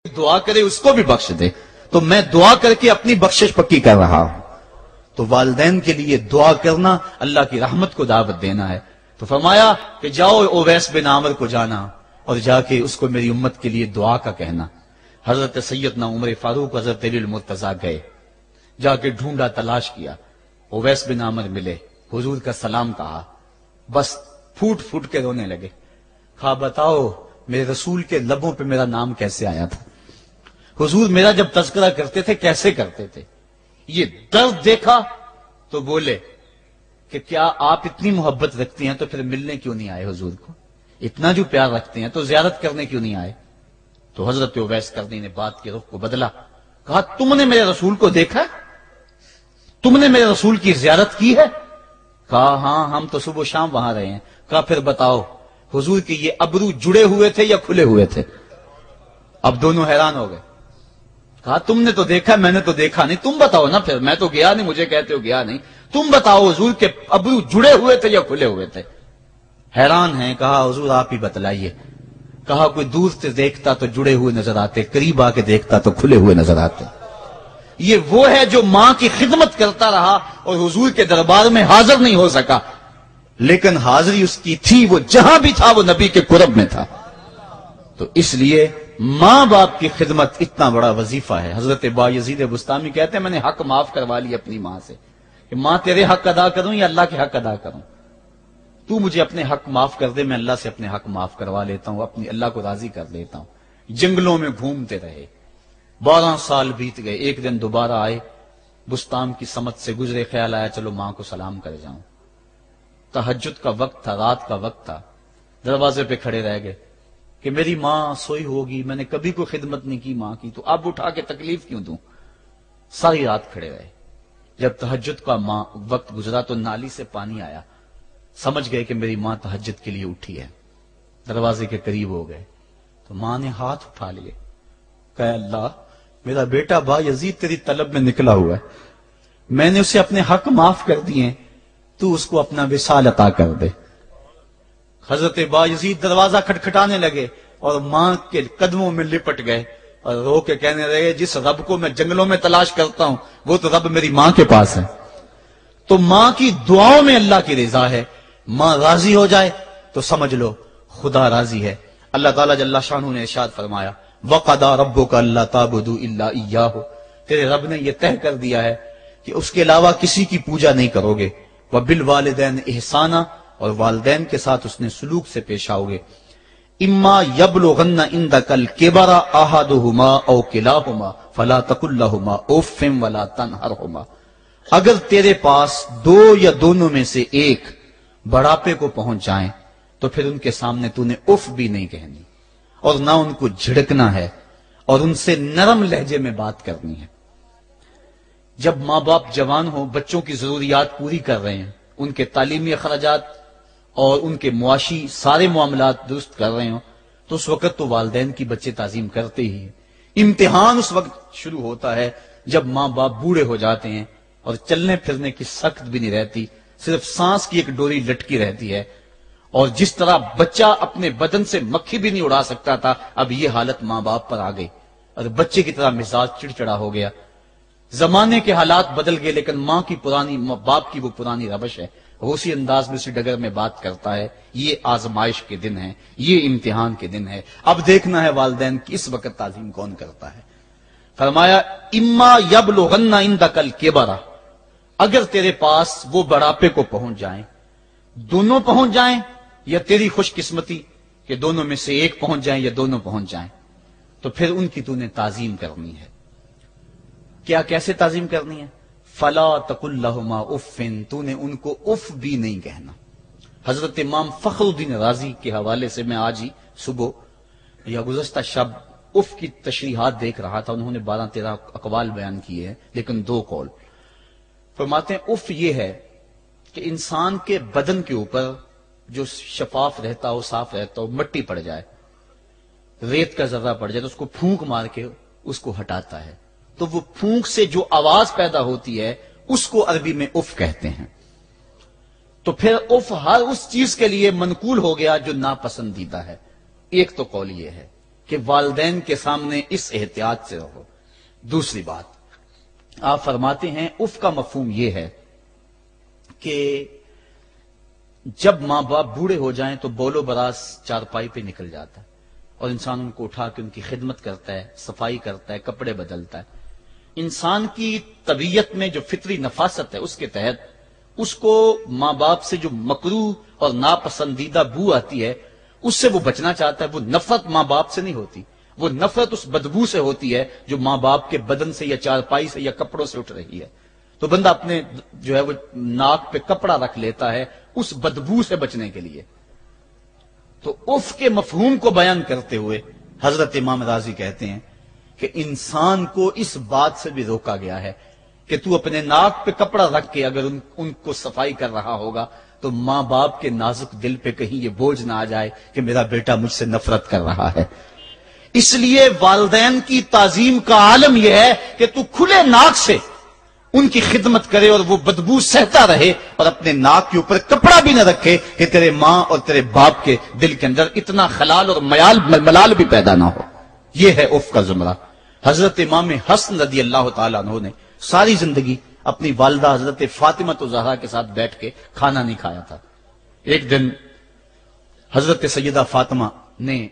دعا کرے اس کو بھی بخش دے، تو میں دعا کر کے اپنی بخشش پکی کر رہا ہوں۔ تو والدین کے لیے دعا کرنا اللہ کی رحمت کو دعوت دینا ہے۔ تو فرمایا کہ جاؤ اویس بن عامر کو جانا اور جا کے اس کو میری امت کے لیے دعا کا کہنا۔ حضرت سیدنا عمر فاروق حضرت علی المرتضیٰ گئے، جا کے ڈھونڈا، تلاش کیا، اویس بن عامر ملے، حضور کا سلام کہا، بس پھوٹ پھوٹ کے رونے لگے۔ کہا بتاؤ میرے رسول کے لبوں پہ میرا نام کیسے آیا تھا؟ حضور میرا جب تذکرہ کرتے تھے کیسے کرتے تھے؟ یہ درد دیکھا تو بولے کہ کیا آپ اتنی محبت رکھتی ہیں تو پھر ملنے کیوں نہیں آئے حضور کو؟ اتنا جو پیار رکھتے ہیں تو زیارت کرنے کیوں نہیں آئے؟ تو حضرت اویس کرنی نے بات کے رخ کو بدلا، کہا تم نے میرے رسول کو دیکھا؟ تم نے میرے رسول کی زیارت کی ہے؟ کہا ہاں ہم تو صبح و شام وہاں رہے ہیں۔ کہا پھر بتاؤ حضور کے یہ ابرو جڑے ہوئے تھے یا کھلے ہوئے تھے؟ اب دونوں حیران ہو گئے۔ کہا تم نے تو دیکھا، میں نے تو دیکھا نہیں، تم بتاؤ نا، پھر میں تو گیا نہیں، مجھے کہتے ہو گیا نہیں، تم بتاؤ حضور کے ابرو جڑے ہوئے تھے یا کھلے ہوئے تھے؟ حیران ہیں، کہا حضور آپ ہی بتلائیے۔ کہا کوئی دور سے دیکھتا تو جڑے ہوئے نظر آتے، قریب آ کے دیکھتا تو کھلے ہوئے نظر آتے۔ یہ وہ ہے جو ماں کی خدمت کرتا رہا اور حضور کے دربار میں حاضر نہیں ہو سکا، لیکن حاضری اس کی تھی، وہ جہاں بھی تھا وہ نبی کے قرب میں تھا۔ تو اس لیے ماں باپ کی خدمت اتنا بڑا وظیفہ ہے۔ حضرت بایزید بستامی کہتے ہیں میں نے حق معاف کروا لی اپنی ماں سے، کہ ماں تیرے حق ادا کروں یا اللہ کے حق ادا کروں؟ تو مجھے اپنے حق معاف کر دے، میں اللہ سے اپنے حق معاف کروا لیتا ہوں، اپنی اللہ کو راضی کر لیتا ہوں۔ جنگلوں میں گھومتے رہے، 12 سال بیت گئے، ایک دن دوبارہ آئے، بستان کی سمت سے گزرے، خیال آیا چلو ماں کو سلام کر جاؤں۔ تہجد کا وقت تھا، رات کا وقت تھا، دروازے پہ کھڑے رہ گئے کہ میری ماں سوئی ہوگی، میں نے کبھی کوئی خدمت نہیں کی ماں کی، تو اب اٹھا کے تکلیف کیوں دوں؟ ساری رات کھڑے رہے۔ جب تہجد کا وقت گزرا تو نالی سے پانی آیا، سمجھ گئے کہ میری ماں تہجد کے لیے اٹھی ہے، دروازے کے قریب ہو گئے تو ماں نے ہاتھ اٹھا لیے، کہا اللہ میرا بیٹا بایزید تیری طلب میں نکلا ہوا ہے، میں نے اسے اپنے حق معاف کر دیے، تو اس کو اپنا وصال عطا کر دے۔ حضرت بایزید دروازہ کھٹکھٹانے لگے اور ماں کے قدموں میں لپٹ گئے اور رو کے کہنے لگے جس رب کو میں جنگلوں میں تلاش کرتا ہوں وہ تو رب میری ماں کے پاس ہے۔ تو ماں کی دعاؤں میں اللہ کی رضا ہے، ماں راضی ہو جائے تو سمجھ لو خدا راضی ہے۔ اللہ تعالیٰ جل شانہ نے ارشاد فرمایا وَقَضَىٰ رَبُّكَ أَلَّا تَعْبُدُوا إِلَّا إِيَّاهُ، تیرے رب نے یہ طے کر دیا ہے کہ اس کے علاوہ کسی کی پوجا نہیں کرو گے، وَبِالْوَالِدَيْنِ إِحْسَانًا، اور والدین کے ساتھ اس نے سلوک سے پیش آؤ گے۔ اما یبلغن عندک الکبر احدہما او کلاہما فلا تقل لہما اف ولا تنہرہما، اگر تیرے پاس دو یا دونوں میں سے ایک بڑھاپے کو پہنچ جائیں تو پھر ان کے سامنے تو نے اف بھی نہیں کہنی اور نہ ان کو جھڑکنا ہے اور ان سے نرم لہجے میں بات کرنی ہے۔ جب ماں باپ جوان ہوں، بچوں کی ضروریات پوری کر رہے ہیں، ان کے تعلیمی اخراجات اور ان کے معاشی سارے معاملات درست کر رہے ہوں، تو اس وقت تو والدین کی بچے تعظیم کرتے ہی ہیں۔ امتحان اس وقت شروع ہوتا ہے جب ماں باپ بوڑھے ہو جاتے ہیں اور چلنے پھرنے کی سخت بھی نہیں رہتی، صرف سانس کی ایک ڈوری لٹکی رہتی ہے، اور جس طرح بچہ اپنے بدن سے مکھی بھی نہیں اڑا سکتا تھا اب یہ حالت ماں باپ پر آ گئی اور بچے کی طرح مزاج چڑچڑا ہو گیا۔ زمانے کے حالات بدل گئے لیکن ماں باپ کی وہ پرانی روش ہے، وہ اسی انداز میں اسی ڈگر میں بات کرتا ہے۔ یہ آزمائش کے دن ہیں، یہ امتحان کے دن ہے، اب دیکھنا ہے والدین کی اس وقت تعظیم کون کرتا ہے۔ فرمایا اما یبلغن عندک الکبر، اگر تیرے پاس وہ بڑھاپے کو پہنچ جائیں، دونوں پہنچ جائیں یا تیری خوش قسمتی کہ دونوں میں سے ایک پہنچ جائیں یا دونوں پہنچ جائیں، تو پھر ان کی تو نے تعظیم کرنی ہے۔ کیا کیسے تعظیم کرنی ہے؟ فلا تقل لہما اف، تو نے ان کو اف بھی نہیں کہنا۔ حضرت امام فخر الدین رازی کے حوالے سے میں آج ہی صبح یا گزشتہ شب اف کی تشریحات دیکھ رہا تھا، انہوں نے 12-13 اقوال بیان کیے ہیں لیکن 2 قول فرماتے ہیں۔ اف یہ ہے کہ انسان کے بدن کے اوپر جو شفاف رہتا ہو، صاف رہتا ہو، مٹی پڑ جائے، ریت کا ذرہ پڑ جائے تو اس کو پھونک مار کے اس کو ہٹاتا ہے، تو وہ پھونک سے جو آواز پیدا ہوتی ہے اس کو عربی میں اف کہتے ہیں۔ تو پھر اف ہر اس چیز کے لیے منقول ہو گیا جو ناپسندیدہ ہے۔ ایک تو قول یہ ہے کہ والدین کے سامنے اس احتیاط سے رہو۔ دوسری بات، آپ فرماتے ہیں اف کا مفہوم یہ ہے کہ جب ماں باپ بوڑھے ہو جائیں تو بولو براس چارپائی پہ نکل جاتا ہے اور انسان ان کو اٹھا کے ان کی خدمت کرتا ہے، صفائی کرتا ہے، کپڑے بدلتا ہے۔ انسان کی طبیعت میں جو فطری نفاست ہے اس کے تحت اس کو ماں باپ سے جو مکروہ اور ناپسندیدہ بو آتی ہے اس سے وہ بچنا چاہتا ہے۔ وہ نفرت ماں باپ سے نہیں ہوتی، وہ نفرت اس بدبو سے ہوتی ہے جو ماں باپ کے بدن سے یا چارپائی سے یا کپڑوں سے اٹھ رہی ہے۔ تو بندہ اپنے جو ہے وہ ناک پہ کپڑا رکھ لیتا ہے اس بدبو سے بچنے کے لیے۔ تو اف کے مفہوم کو بیان کرتے ہوئے حضرت امام راضی کہتے ہیں کہ انسان کو اس بات سے بھی روکا گیا ہے کہ تو اپنے ناک پہ کپڑا رکھ کے اگر ان کو صفائی کر رہا ہوگا تو ماں باپ کے نازک دل پہ کہیں یہ بوجھ نہ آ جائے کہ میرا بیٹا مجھ سے نفرت کر رہا ہے۔ اس لیے والدین کی تعظیم کا عالم یہ ہے کہ تو کھلے ناک سے ان کی خدمت کرے اور وہ بدبو سہتا رہے اور اپنے ناک کے اوپر کپڑا بھی نہ رکھے کہ تیرے ماں اور تیرے باپ کے دل کے اندر اتنا خلال اور ملال بھی پیدا نہ ہو۔ یہ ہے اف کا زمرہ۔ حضرت امام حسن رضی اللہ تعالیٰ عنہ نے ساری زندگی اپنی والدہ حضرت فاطمہ زہرا کے ساتھ بیٹھ کے کھانا نہیں کھایا تھا۔ ایک دن حضرت سیدہ فاطمہ نے